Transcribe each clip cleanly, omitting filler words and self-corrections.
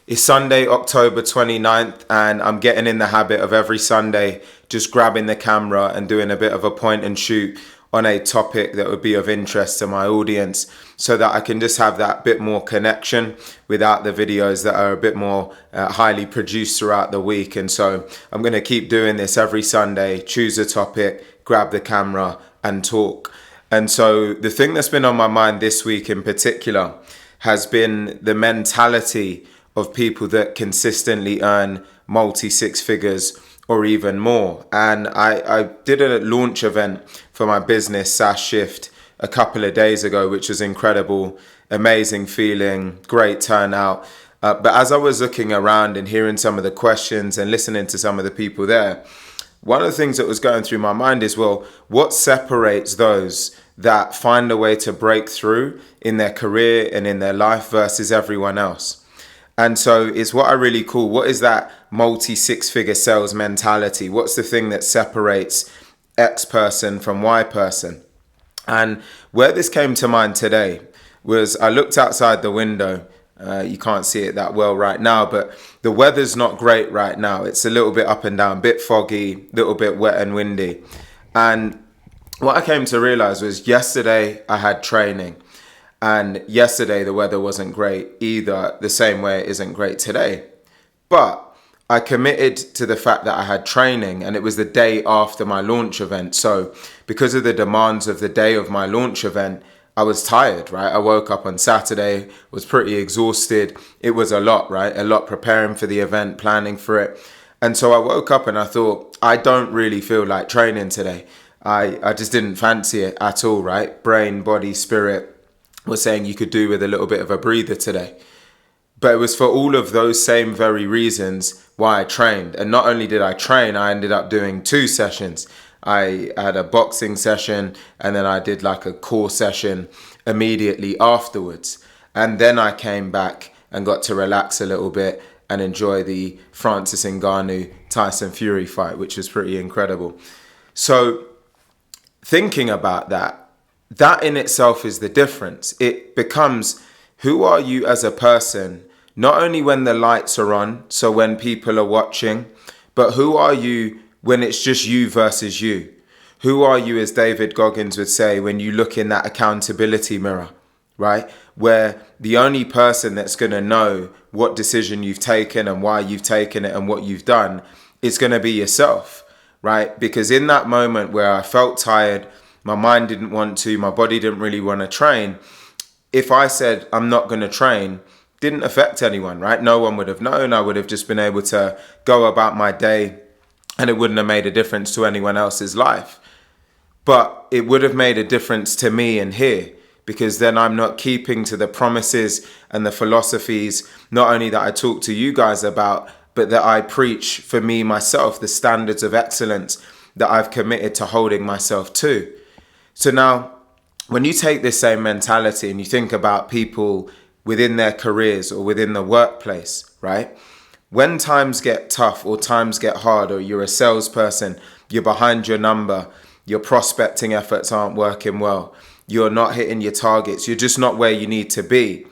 It's Sunday, October 29th, and I'm getting in the habit of every Sunday just grabbing the camera and doing a bit of a point and shoot on a topic that would be of interest to my audience so that I can just have that bit more connection without the videos that are a bit more highly produced throughout the week. And so I'm going to keep doing this every Sunday, choose a topic, grab the camera and talk. And so the thing that's been on my mind this week in particular has been the mentality of people that consistently earn multi six figures or even more. And I did a launch event for my business, SaaS Shift, a couple of days ago, which was incredible, amazing feeling, great turnout. But as I was looking around and hearing some of the questions and listening to some of the people there, one of the things that was going through my mind is, well, what separates those that find a way to break through in their career and in their life versus everyone else? And so it's what I really call, what is that multi six figure sales mentality? What's the thing that separates X person from Y person? And where this came to mind today was I looked outside the window. You can't see it that well right now, but the weather's not great right now. It's a little bit up and down, bit foggy, a little bit wet and windy. And what I came to realize was yesterday I had training. And yesterday the weather wasn't great either, the same way it isn't great today. But I committed to the fact that I had training, and it was the day after my launch event. So because of the demands of the day of my launch event, I was tired, right? I woke up on Saturday, was pretty exhausted. It was a lot, right? A lot preparing for the event, planning for it. And so I woke up and I thought, I don't really feel like training today. I just didn't fancy it at all, right? Brain, body, spirit was saying you could do with a little bit of a breather today. But it was for all of those same very reasons why I trained. And not only did I train, I ended up doing 2 sessions. I had a boxing session and then I did like a core session immediately afterwards. And then I came back and got to relax a little bit and enjoy the Francis Ngannou Tyson Fury fight, which was pretty incredible. So thinking about that in itself is the difference. It becomes, who are you as a person, not only when the lights are on, so when people are watching, but who are you when it's just you versus you? Who are you, as David Goggins would say, when you look in that accountability mirror, right? Where the only person that's going to know what decision you've taken and why you've taken it and what you've done is going to be yourself, right? Because in that moment where I felt tired, my mind didn't want to, my body didn't really want to train, if I said I'm not going to train, didn't affect anyone, right? No one would have known. I would have just been able to go about my day and it wouldn't have made a difference to anyone else's life. But it would have made a difference to me and here, because then I'm not keeping to the promises and the philosophies, not only that I talk to you guys about, but that I preach for me myself, the standards of excellence that I've committed to holding myself to. So now, when you take this same mentality and you think about people within their careers or within the workplace, right? When times get tough or times get hard, or you're a salesperson, you're behind your number, your prospecting efforts aren't working well, you're not hitting your targets, you're just not where you need to be.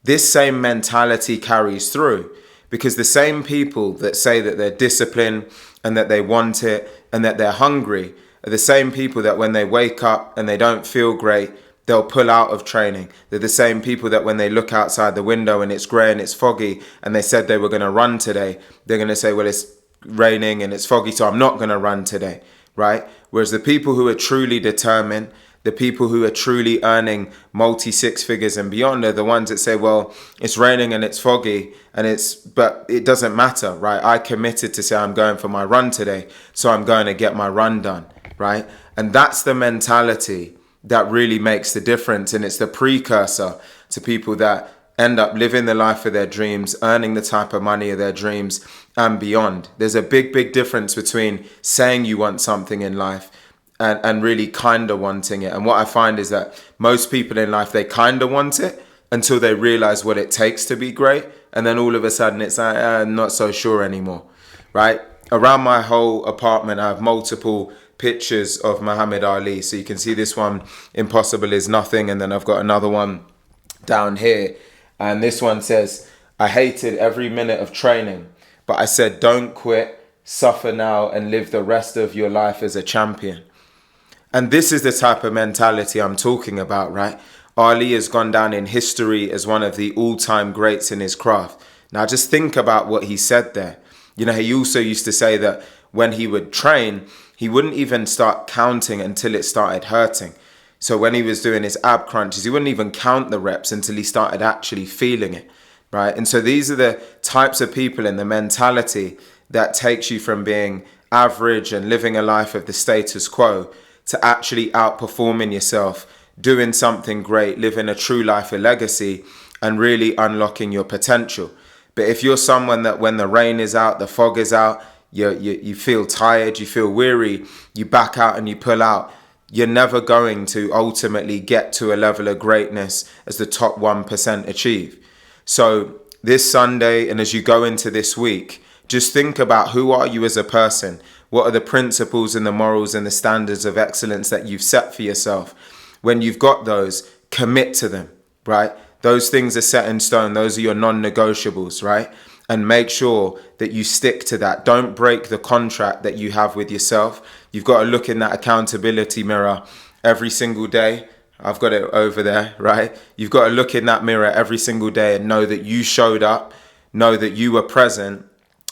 This same mentality carries through, because the same people that say that they're disciplined and that they want it and that they're hungry are the same people that when they wake up and they don't feel great, they'll pull out of training. They're the same people that when they look outside the window and it's grey and it's foggy and they said they were going to run today, they're going to say, well, it's raining and it's foggy, so I'm not going to run today, right? Whereas the people who are truly determined, the people who are truly earning multi six figures and beyond are the ones that say, well, it's raining and it's foggy but it doesn't matter, right? I committed to say I'm going for my run today, so I'm going to get my run done, right? And that's the mentality that really makes the difference. And it's the precursor to people that end up living the life of their dreams, earning the type of money of their dreams and beyond. There's a big, big difference between saying you want something in life and really kind of wanting it. And what I find is that most people in life, they kind of want it until they realize what it takes to be great. And then all of a sudden it's like, I'm not so sure anymore, right? Around my whole apartment, I have multiple pictures of Muhammad Ali. So you can see this one, impossible is nothing. And then I've got another one down here. And this one says, I hated every minute of training, but I said, don't quit, suffer now, and live the rest of your life as a champion. And this is the type of mentality I'm talking about, right? Ali has gone down in history as one of the all-time greats in his craft. Now just think about what he said there. You know, he also used to say that when he would train, he wouldn't even start counting until it started hurting. So when he was doing his ab crunches, he wouldn't even count the reps until he started actually feeling it, right? And so these are the types of people and the mentality that takes you from being average and living a life of the status quo to actually outperforming yourself, doing something great, living a true life, a legacy, and really unlocking your potential. But if you're someone that when the rain is out, the fog is out, you feel tired, you feel weary, you back out and you pull out, you're never going to ultimately get to a level of greatness as the top 1% achieve. So this Sunday and as you go into this week, just think about who are you as a person? What are the principles and the morals and the standards of excellence that you've set for yourself? When you've got those, commit to them, right? Those things are set in stone. Those are your non-negotiables, right? And make sure that you stick to that. Don't break the contract that you have with yourself. You've got to look in that accountability mirror every single day. I've got it over there, right? You've got to look in that mirror every single day and know that you showed up, know that you were present,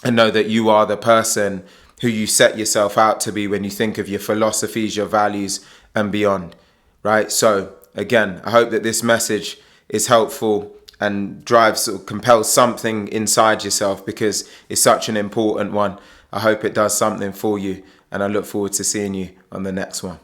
and know that you are the person who you set yourself out to be when you think of your philosophies, your values, and beyond, right? So again, I hope that this message is helpful and drives or compels something inside yourself because it's such an important one. I hope it does something for you, and I look forward to seeing you on the next one.